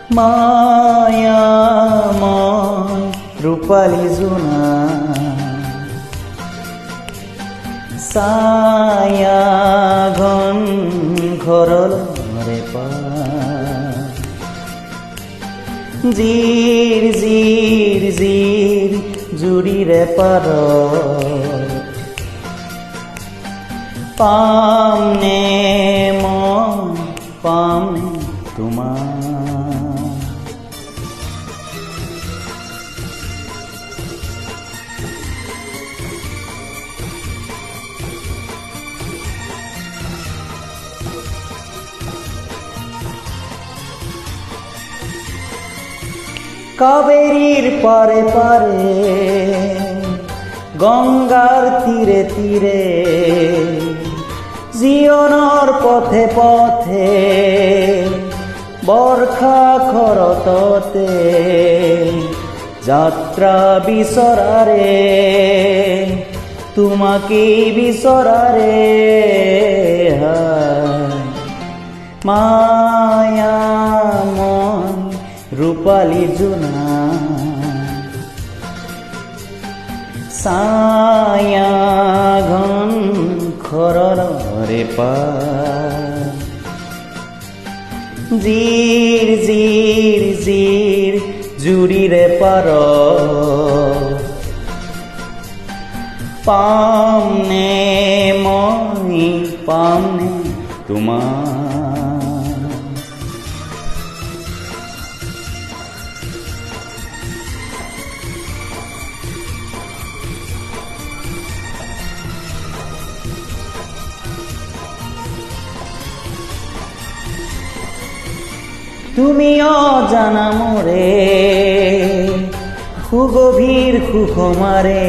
মায়াময় ৰূপালী জোনা ছায়া ঘন ঘৰৰে পাৰ জিৰ জিৰ জিৰ জুৰিৰে পাৰ পামনে মই পামনে তোমাক কাবেৰীৰ পাৰে পাৰে গঙ্গাৰ তীৰে তীৰে জীবনৰ পথে পথে বৰ্ষা খৰততে যাত্ৰা বিচৰাৰে তোমাকেই বিচৰাৰে মায়াময় ৰূপালী জোনা ছায়া ঘন ঘৰৰে পাৰ জিৰ জিৰ জিৰ জুৰিৰে পাৰ পামনে মই পামনে তোমাক তুমি অজানা মোৰে সুগভীৰ সুখমাৰে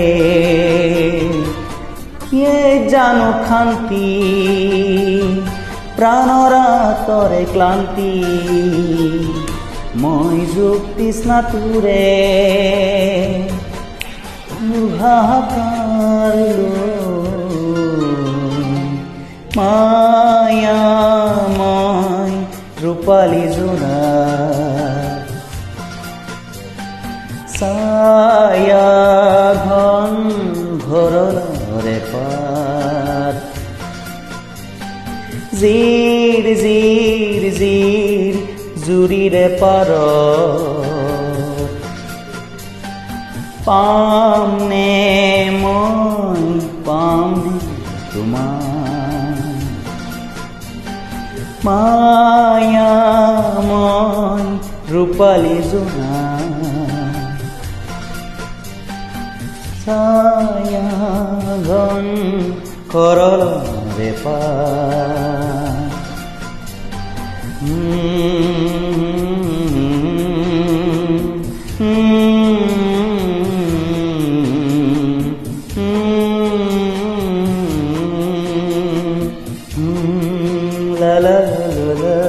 জানো খান্তি প্ৰাণৰা তৰে ক্লান্তি মই যুক্তি তুৰে হাহাকাৰ মায়াময় ৰূপালী জোনা ছায়া ঘন ঘৰৰে পাৰ জিৰ জিৰ জিৰ জুৰিৰে পাৰ পামনে মই পামনে তোমাক মায়াময় ৰূপালী জোনা ছায়া ঘন ঘৰৰে পাৰ la la la la